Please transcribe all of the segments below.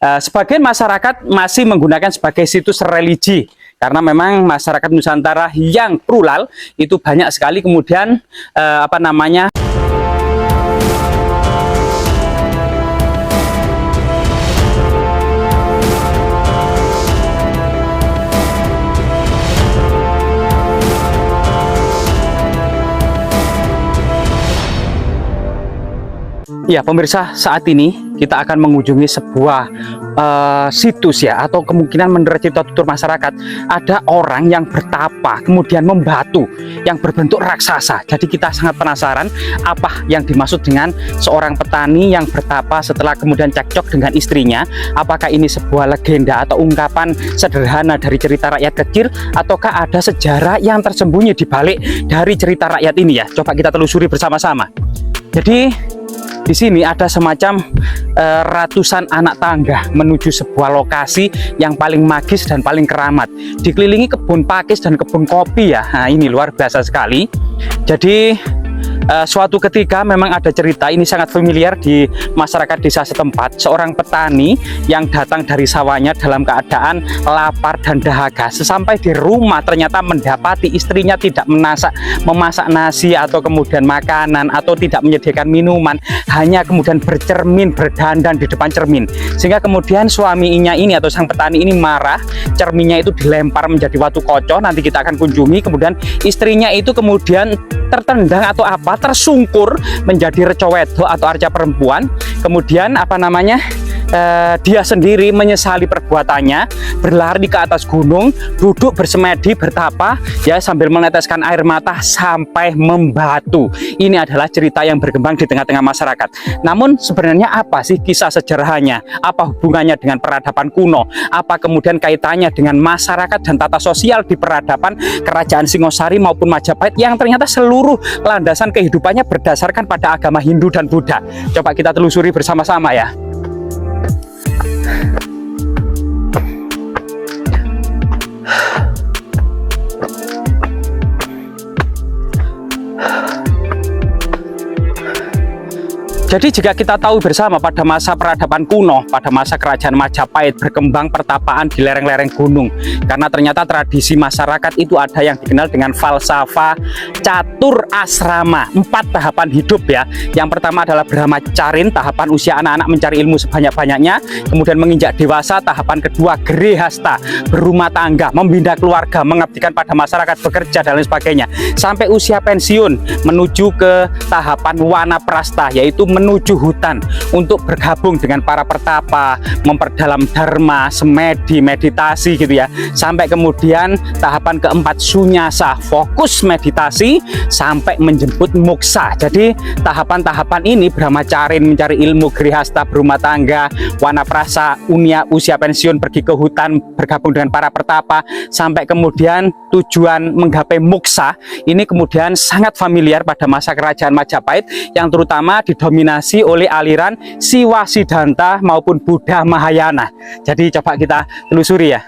Sebagian masyarakat masih menggunakan sebagai situs religi karena memang masyarakat Nusantara yang plural itu banyak sekali kemudian apa namanya ya pemirsa, saat ini kita akan mengunjungi sebuah situs ya, atau kemungkinan menurut cerita tutur masyarakat ada orang yang bertapa kemudian membatu yang berbentuk raksasa. Jadi kita sangat penasaran apa yang dimaksud dengan seorang petani yang bertapa setelah kemudian cekcok dengan istrinya. Apakah ini sebuah legenda atau ungkapan sederhana dari cerita rakyat kecil, ataukah ada sejarah yang tersembunyi di balik dari cerita rakyat ini ya? Coba kita telusuri bersama-sama. Jadi di sini ada semacam ratusan anak tangga menuju sebuah lokasi yang paling magis dan paling keramat. Dikelilingi kebun pakis dan kebun kopi ya. Nah, ini luar biasa sekali. Jadi suatu ketika memang ada cerita ini sangat familiar di masyarakat desa setempat. Seorang petani yang datang dari sawahnya dalam keadaan lapar dan dahaga. Sesampai di rumah ternyata mendapati istrinya tidak memasak nasi atau kemudian makanan atau tidak menyediakan minuman, hanya kemudian bercermin, berdandan di depan cermin. Sehingga kemudian suaminya ini atau sang petani ini marah, cerminnya itu dilempar menjadi watu kocoh. Nanti kita akan kunjungi. Kemudian istrinya itu kemudian tertendang atau apa, tersungkur menjadi reco wedok atau arca perempuan. Kemudian apa namanya, dia sendiri menyesali perbuatannya, berlari ke atas gunung, duduk bersemedi, bertapa ya sambil meneteskan air mata sampai membatu. Ini adalah cerita yang berkembang di tengah-tengah masyarakat. Namun sebenarnya apa sih kisah sejarahnya? Apa hubungannya dengan peradaban kuno? Apa kemudian kaitannya dengan masyarakat dan tata sosial di peradaban kerajaan Singosari maupun Majapahit yang ternyata seluruh landasan kehidupannya berdasarkan pada agama Hindu dan Buddha? Coba kita telusuri bersama-sama ya. Jadi jika kita tahu bersama pada masa peradaban kuno, pada masa kerajaan Majapahit berkembang pertapaan di lereng-lereng gunung. Karena ternyata tradisi masyarakat itu ada yang dikenal dengan falsafah catur asrama, 4 tahapan hidup ya. Yang pertama adalah brahmacarin, tahapan usia anak-anak mencari ilmu sebanyak-banyaknya. Kemudian menginjak dewasa, tahapan kedua grihasta, berumah tangga, membina keluarga, mengabdikan pada masyarakat, bekerja dan lain sebagainya. Sampai usia pensiun menuju ke tahapan wanaprasta, yaitu menuju hutan untuk bergabung dengan para pertapa, memperdalam dharma, semedi, meditasi gitu ya. Sampai kemudian tahapan keempat sunyasa, fokus meditasi sampai menjemput moksa. Jadi tahapan-tahapan ini brahmacarin mencari ilmu, grihasta berumah tangga, wanaprasa usia pensiun pergi ke hutan bergabung dengan para pertapa, sampai kemudian tujuan menggapai moksa. Ini kemudian sangat familiar pada masa kerajaan Majapahit yang terutama didominasi oleh aliran Siwa Siddhanta maupun Buddha Mahayana. Jadi coba kita telusuri ya.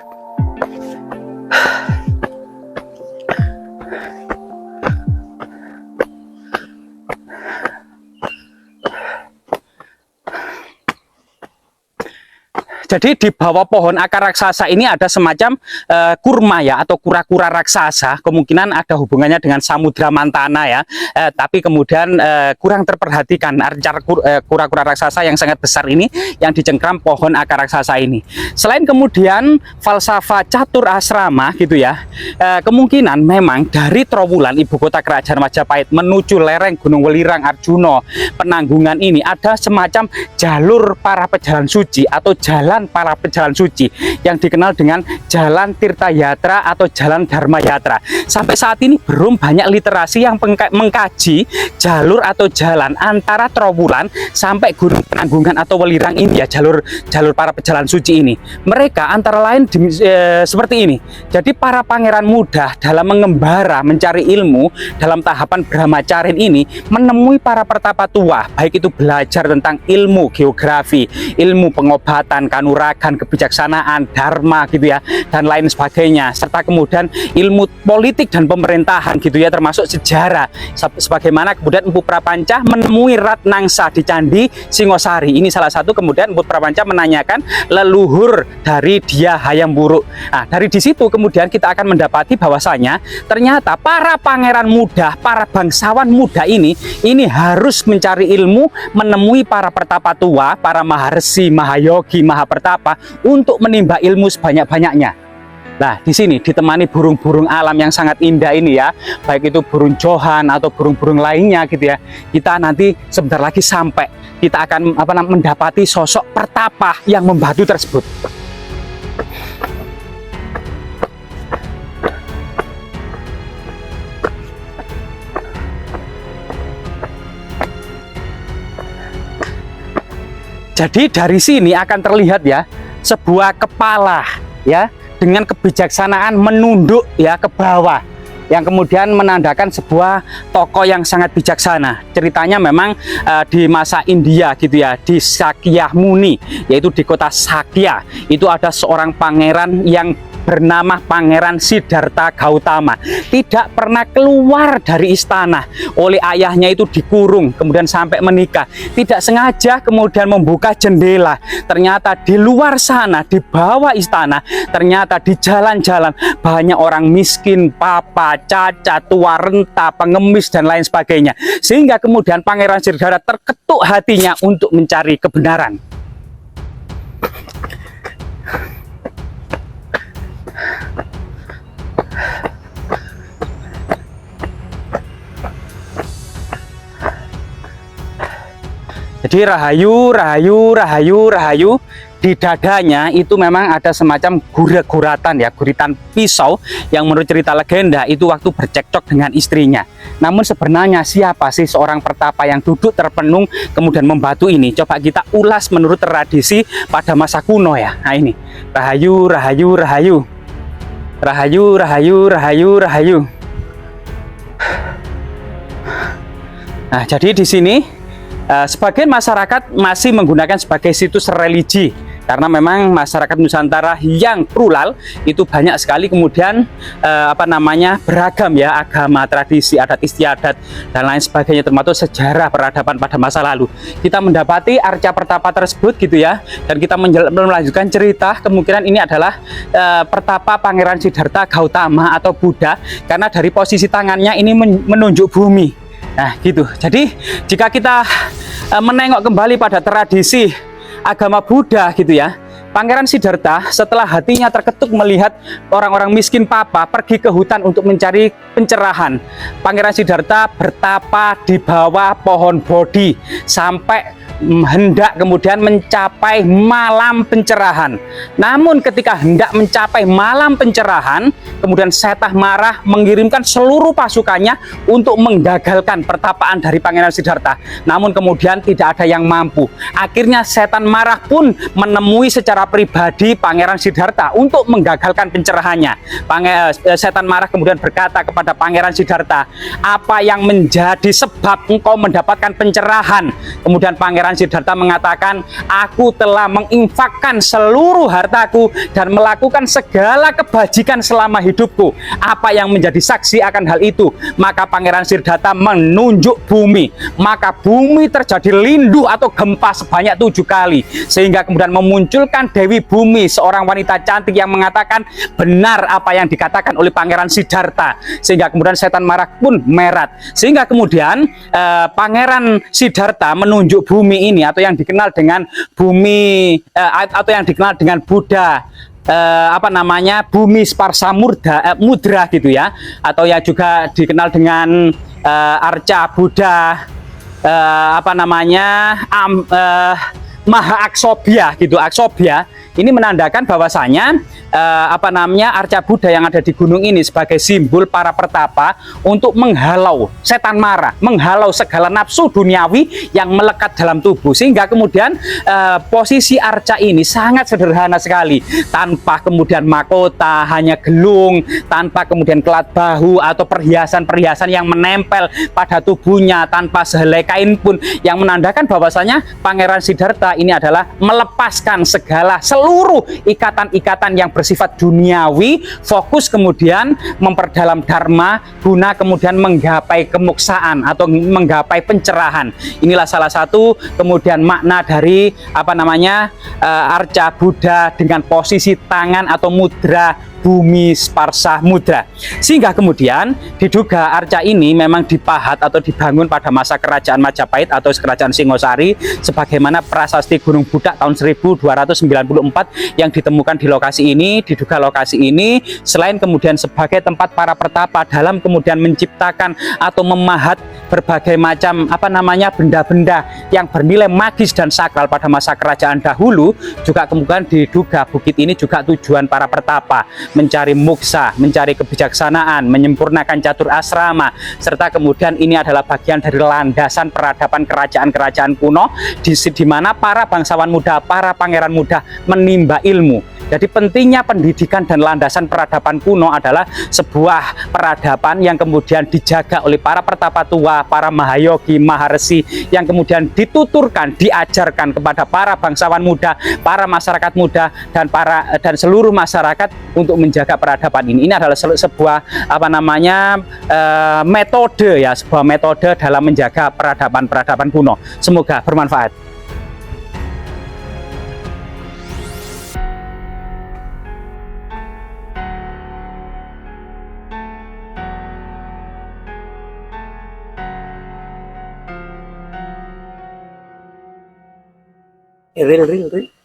Jadi di bawah pohon akar raksasa ini ada semacam kurma ya, atau kura-kura raksasa. Kemungkinan ada hubungannya dengan Samudra Mantana ya. Tapi kemudian kurang terperhatikan kura-kura raksasa yang sangat besar ini yang dicengkram pohon akar raksasa ini. Selain kemudian falsafah catur asrama gitu ya, kemungkinan memang dari Trowulan, ibu kota kerajaan Majapahit, menuju lereng Gunung Welirang Arjuno Penanggungan ini ada semacam jalur para pejalan suci atau jalan para pejalan suci yang dikenal dengan Jalan Tirta Yatra atau Jalan Dharma Yatra. Sampai saat ini belum banyak literasi yang mengkaji jalur atau jalan antara Trowulan sampai Gunung Penanggungan atau Welirang ini ya, jalur para pejalan suci ini. Mereka antara lain seperti ini. Jadi para pangeran muda dalam mengembara mencari ilmu dalam tahapan brahmacarin ini menemui para pertapa tua, baik itu belajar tentang ilmu geografi, ilmu pengobatan, kanuragan, kebijaksanaan, dharma gitu ya, dan lain sebagainya, serta kemudian ilmu politik dan pemerintahan gitu ya, termasuk sejarah, sebagaimana kemudian Empu Prapanca menemui Ratnangsa di Candi Singosari. Ini salah satu kemudian Empu Prapanca menanyakan leluhur dari dia Hayam Wuruk. Nah, dari di situ kemudian kita akan mendapati bahwasanya ternyata para pangeran muda, para bangsawan muda ini harus mencari ilmu, menemui para pertapa tua, para maharsi, mahayogi, mahapertapa untuk menimba ilmu sebanyak-banyaknya. Nah, di sini ditemani burung-burung alam yang sangat indah ini ya, baik itu burung johan atau burung-burung lainnya gitu ya. Kita nanti sebentar lagi sampai, kita akan mendapati sosok pertapa yang membatu tersebut. Jadi dari sini akan terlihat ya, sebuah kepala ya dengan kebijaksanaan menunduk ya ke bawah, yang kemudian menandakan sebuah tokoh yang sangat bijaksana. Ceritanya memang di masa India gitu ya, di Sakya Muni, yaitu di kota Sakya, itu ada seorang pangeran yang bernama Pangeran Siddhartha Gautama, tidak pernah keluar dari istana. Oleh ayahnya itu dikurung, kemudian sampai menikah. Tidak sengaja kemudian membuka jendela, ternyata di luar sana, di bawah istana, ternyata di jalan-jalan banyak orang miskin, papa, cacat, tua renta, pengemis dan lain sebagainya. Sehingga kemudian Pangeran Siddhartha terketuk hatinya untuk mencari kebenaran. Jadi rahayu, rahayu, rahayu, rahayu, di dadanya itu memang ada semacam guratan ya, guritan pisau yang menurut cerita legenda itu waktu bercekcok dengan istrinya. Namun sebenarnya siapa sih seorang pertapa yang duduk terpenung kemudian membatu ini? Coba kita ulas menurut tradisi pada masa kuno ya. Nah ini, rahayu, rahayu, rahayu, rahayu, rahayu, rahayu, rahayu. Nah, jadi di sini sebagian masyarakat masih menggunakan sebagai situs religi, karena memang masyarakat Nusantara yang plural itu banyak sekali kemudian beragam ya, agama, tradisi, adat istiadat dan lain sebagainya, termasuk sejarah peradaban pada masa lalu. Kita mendapati arca pertapa tersebut gitu ya, dan kita melanjutkan cerita, kemungkinan ini adalah pertapa Pangeran Siddhartha Gautama atau Buddha, karena dari posisi tangannya ini menunjuk bumi. Nah gitu, jadi jika kita menengok kembali pada tradisi agama Buddha gitu ya, Pangeran Siddhartha setelah hatinya terketuk melihat orang-orang miskin papa pergi ke hutan untuk mencari pencerahan, Pangeran Siddhartha bertapa di bawah pohon bodhi sampai hendak kemudian mencapai malam pencerahan. Namun ketika hendak mencapai malam pencerahan, kemudian Setah marah mengirimkan seluruh pasukannya untuk menggagalkan pertapaan dari Pangeran Siddhartha. Namun kemudian tidak ada yang mampu. Akhirnya Setan marah pun menemui secara pribadi Pangeran Siddhartha untuk menggagalkan pencerahannya. Setan marah kemudian berkata kepada Pangeran Siddhartha, "Apa yang menjadi sebab engkau mendapatkan pencerahan?" Kemudian Pangeran Siddhartha mengatakan, "Aku telah menginfakkan seluruh hartaku dan melakukan segala kebajikan selama hidupku. Apa yang menjadi saksi akan hal itu?" Maka Pangeran Siddhartha menunjuk bumi, maka bumi terjadi linduh atau gempa sebanyak 7 kali, sehingga kemudian memunculkan Dewi Bumi, seorang wanita cantik yang mengatakan benar apa yang dikatakan oleh Pangeran Siddhartha, sehingga kemudian setan marah pun merat, sehingga kemudian Pangeran Siddhartha menunjuk bumi ini, atau yang dikenal dengan bumi atau yang dikenal dengan Buddha, bumi Sparsa Mudra gitu ya, atau ya juga dikenal dengan arca Buddha Maha Aksobhya gitu. Aksobhya ini menandakan bahwasanya apa namanya, arca Buddha yang ada di gunung ini sebagai simbol para pertapa untuk menghalau setan mara, menghalau segala nafsu duniawi yang melekat dalam tubuh, sehingga kemudian posisi arca ini sangat sederhana sekali, tanpa kemudian mahkota, hanya gelung, tanpa kemudian kelat bahu atau perhiasan-perhiasan yang menempel pada tubuhnya, tanpa sehelai kain pun, yang menandakan bahwasanya Pangeran Siddhartha ini adalah melepaskan segala seluruh ikatan-ikatan yang bersifat duniawi, fokus kemudian memperdalam dharma guna kemudian menggapai kemuksaan atau menggapai pencerahan. Inilah salah satu kemudian makna dari apa namanya, arca Buddha dengan posisi tangan atau mudra bumi sparsah mudra, sehingga kemudian diduga arca ini memang dipahat atau dibangun pada masa kerajaan Majapahit atau kerajaan Singosari, sebagaimana prasasti Gunung Budak tahun 1294 yang ditemukan di lokasi ini. Diduga lokasi ini selain kemudian sebagai tempat para pertapa dalam kemudian menciptakan atau memahat berbagai macam apa namanya benda-benda yang bernilai magis dan sakral pada masa kerajaan dahulu, juga kemudian diduga bukit ini juga tujuan para pertapa mencari muksa, mencari kebijaksanaan, menyempurnakan catur asrama, serta kemudian ini adalah bagian dari landasan peradaban kerajaan-kerajaan kuno di mana para bangsawan muda, para pangeran muda menimba ilmu. Jadi pentingnya pendidikan dan landasan peradaban kuno adalah sebuah peradaban yang kemudian dijaga oleh para pertapa tua, para mahayogi, maharesi, yang kemudian dituturkan, diajarkan kepada para bangsawan muda, para masyarakat muda, dan seluruh masyarakat untuk menjaga peradaban ini. Ini adalah sebuah apa namanya, metode ya, sebuah metode dalam menjaga peradaban kuno. Semoga bermanfaat. Real.